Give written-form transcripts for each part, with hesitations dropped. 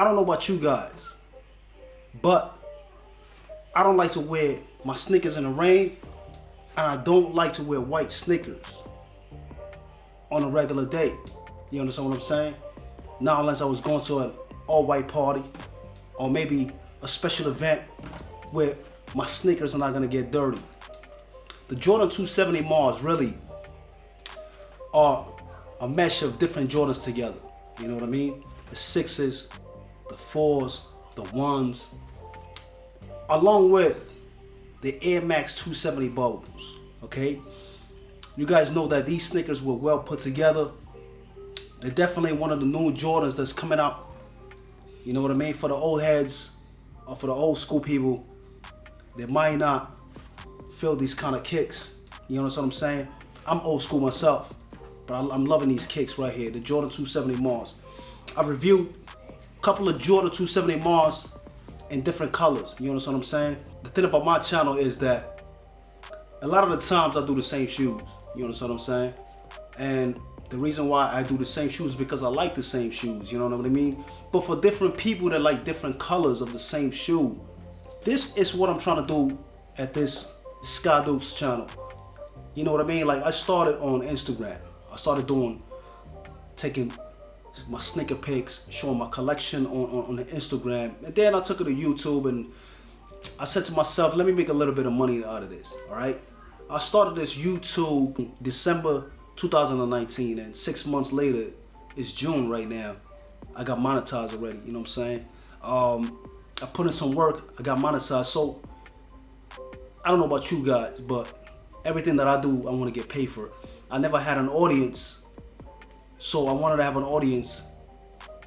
I don't know about you guys, but I don't like to wear my sneakers in the rain, and I don't like to wear white sneakers on a regular day. You understand what I'm saying? Not unless I was going to an all-white party or maybe a special event where my sneakers are not gonna get dirty. The Jordan 270 Marz really are a mesh of different Jordans together. You know what I mean? The 6s, the 4s, the 1s, along with the Air Max 270 bubbles. Okay? You guys know that these sneakers were well put together. They're definitely one of the new Jordans that's coming out. You know what I mean? For the old heads or for the old school people, they might not feel these kind of kicks. You know what I'm saying? I'm old school myself, but I'm loving these kicks right here. The Jordan 270 Marz. I've reviewed a couple of Jordan 270 Marz in different colors. You know what I'm saying? The thing about my channel is that a lot of the times I do the same shoes. You know what I'm saying? And the reason why I do the same shoes is because I like the same shoes. You know what I mean? But for different people that like different colors of the same shoe, this is what I'm trying to do at this SKAI channel. You know what I mean? Like, I started on Instagram. I started taking my sneaker pics, showing my collection on the Instagram. And then I took it to YouTube and I said to myself, let me make a little bit of money out of this, all right? I started this YouTube December 2019, and 6 months later, it's June right now. I got monetized already, you know what I'm saying? I put in some work, I got monetized. So I don't know about you guys, but everything that I do, I want to get paid for it. I never had an audience, so I wanted to have an audience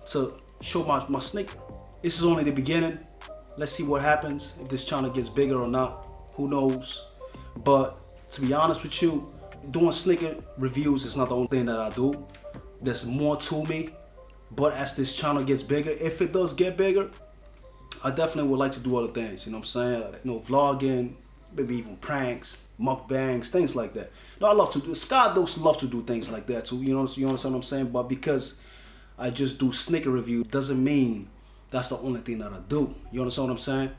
to show my sneaker. This is only the beginning. Let's see what happens, if this channel gets bigger or not, who knows. But to be honest with you, doing sneaker reviews is not the only thing that I do. There's more to me, but as this channel gets bigger, if it does get bigger, I definitely would like to do other things, you know what I'm saying? Like, you know, vlogging, maybe even pranks, mukbangs, things like that. No, I love to do, SKAI does love to do things like that too, you understand what I'm saying? But because I just do sneaker review doesn't mean that's the only thing that I do. You understand what I'm saying?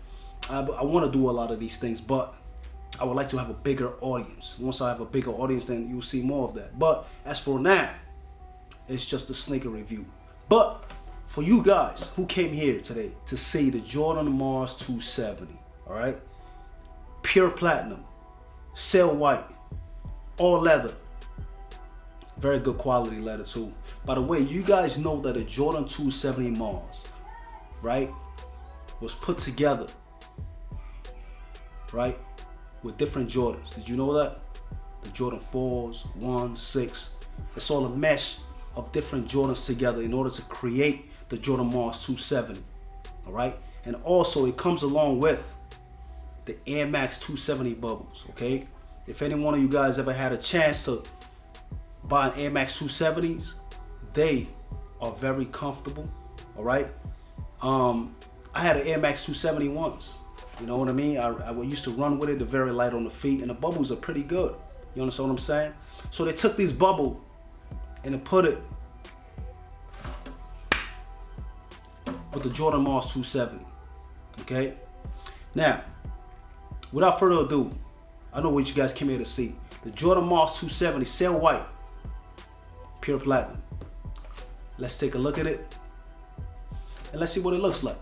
I want to do a lot of these things, but I would like to have a bigger audience. Once I have a bigger audience, then you'll see more of that. But as for now, it's just a sneaker review. But for you guys who came here today to see the Jordan Marz 270, all right? Pure platinum, sail white, all leather. Very good quality leather too. By the way, you guys know that the Jordan 270 Marz, right, was put together, right, with different Jordans. Did you know that? The Jordan 4s, 1s, 6. It's all a mesh of different Jordans together in order to create the Jordan Marz 270. All right? And also it comes along with the Air Max 270 bubbles, okay? If any one of you guys ever had a chance to buy an Air Max 270s, they are very comfortable, all right? I had an Air Max 270 once. You know what I mean? I used to run with it. They're very light on the feet, and the bubbles are pretty good. You understand what I'm saying? So they took these bubbles and they put it with the Jordan Marz 270. Okay? Now, without further ado, I know what you guys came here to see. The Jordan Marz 270 sail white, pure platinum. Let's take a look at it and let's see what it looks like.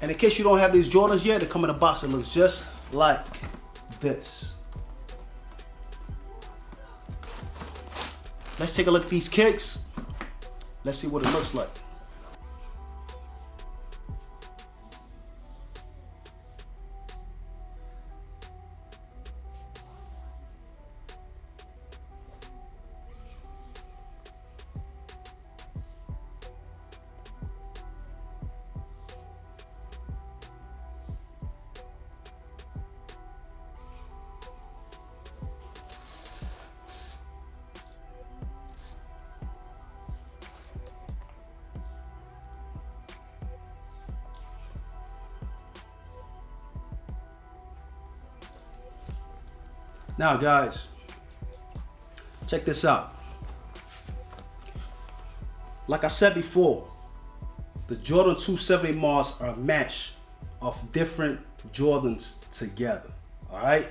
And in case you don't have these Jordans yet, they come in a box that looks just like this. Let's take a look at these kicks. Let's see what it looks like. Now guys, check this out. Like I said before, The Jordan 270 Marz are a mash of different Jordans together. All right.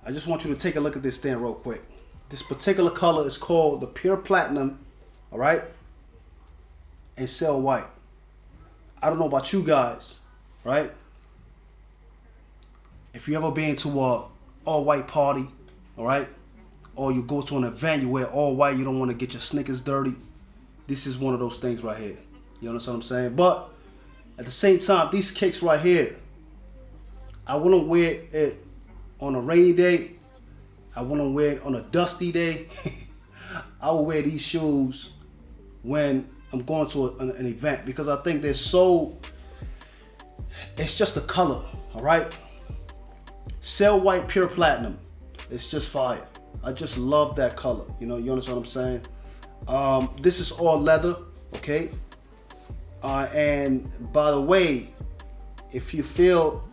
I just want you to take a look at this thing real quick. This particular color is called the Pure Platinum. All right. And Cell White. I don't know about you guys, right? If you ever been to a all-white party, all right, or you go to an event, you wear all white, you don't want to get your sneakers dirty, this is one of those things right here. You understand what I'm saying? But at the same time, these kicks right here, I wouldn't wear it on a rainy day. I wouldn't wear it on a dusty day. I will wear these shoes when I'm going to an event, because I think they're so, it's just the color, all right? Cell White Pure Platinum, it's just fire. I just love that color, you know, you understand what I'm saying? This is all leather, okay? And by the way, if you feel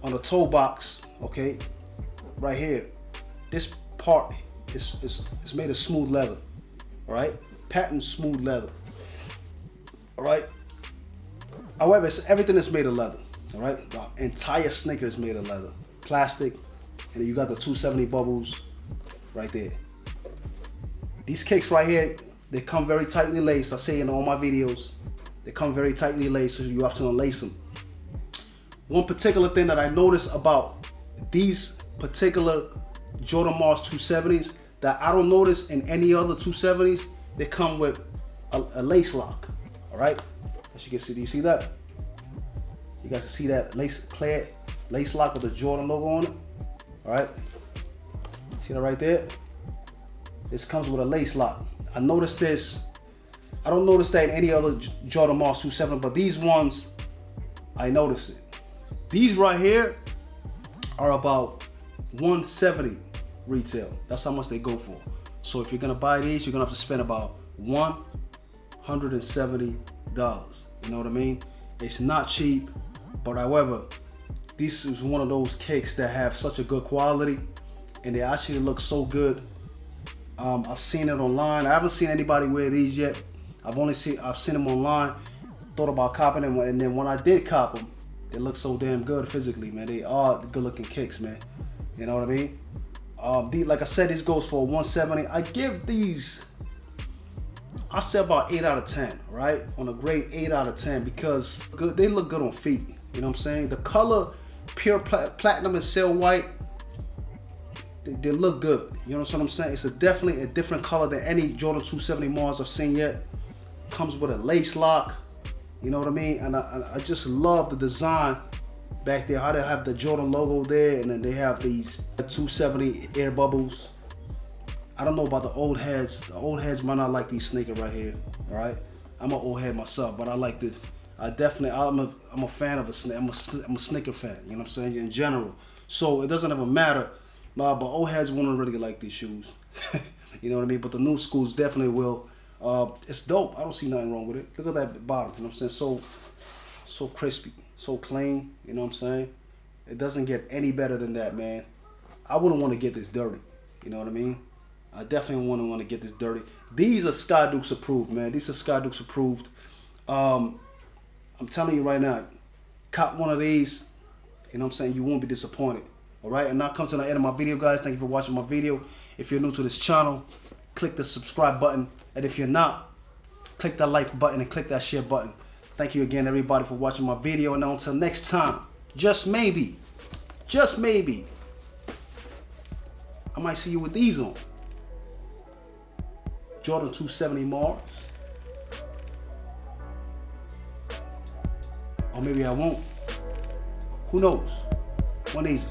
on the toe box, okay, right here, this part is made of smooth leather, all right? Patent smooth leather, all right? However, everything is made of leather, all right? The entire sneaker is made of leather, plastic, and you got the 270 bubbles right there. These kicks right here, they come very tightly laced. I say in all my videos, they come very tightly laced, so you have to unlace them. One particular thing that I noticed about these particular Jordan Marz 270s that I don't notice in any other 270s, they come with a lace lock, all right? As you can see, do you see that? You guys can see that clear lace lock with the Jordan logo on it, all right? See that right there? This comes with a lace lock. I noticed this. I don't notice that in any other Jordan Marz 270, but these ones, I noticed it. These right here are about $170 retail. That's how much they go for. So if you're gonna buy these, you're gonna have to spend about $170. You know what I mean? It's not cheap, but however, this is one of those kicks that have such a good quality, and they actually look so good. I've seen it online. I haven't seen anybody wear these yet. I've seen them online. Thought about copping them, and then when I did cop them, they look so damn good physically, man. They are good looking kicks, man. You know what I mean? Like I said, this goes for 170. I give these, I say about 8 out of 10, right? On a grade 8 out of 10, because they look good on feet. You know what I'm saying? The color, Pure Platinum and Cell White, they look good. You know what I'm saying? It's definitely a different color than any Jordan 270 Marz I've seen yet. Comes with a lace lock. You know what I mean? And I just love the design back there. How they have the Jordan logo there, and then they have these 270 air bubbles. I don't know about the old heads. The old heads might not like these sneakers right here. All right, I'm an old head myself, but I like this. I'm a fan of a sneaker. I'm a sneaker fan. You know what I'm saying? In general, so it doesn't even matter. But old heads won't really like these shoes. You know what I mean? But the new schools definitely will. It's dope. I don't see nothing wrong with it. Look at that bottom. You know what I'm saying? So crispy, so clean. You know what I'm saying? It doesn't get any better than that, man. I wouldn't want to get this dirty. You know what I mean? I definitely wouldn't want to get this dirty. These are Sky Dukes approved, man. These are Sky Dukes approved. I'm telling you right now, cop one of these. You know what I'm saying? You won't be disappointed. All right, and that comes to the end of my video, guys. Thank you for watching my video. If you're new to this channel, click the subscribe button. And if you're not, click that like button and click that share button. Thank you again, everybody, for watching my video. And until next time, just maybe, I might see you with these on. Jordan 270 Marz. Or maybe I won't. Who knows? One of these.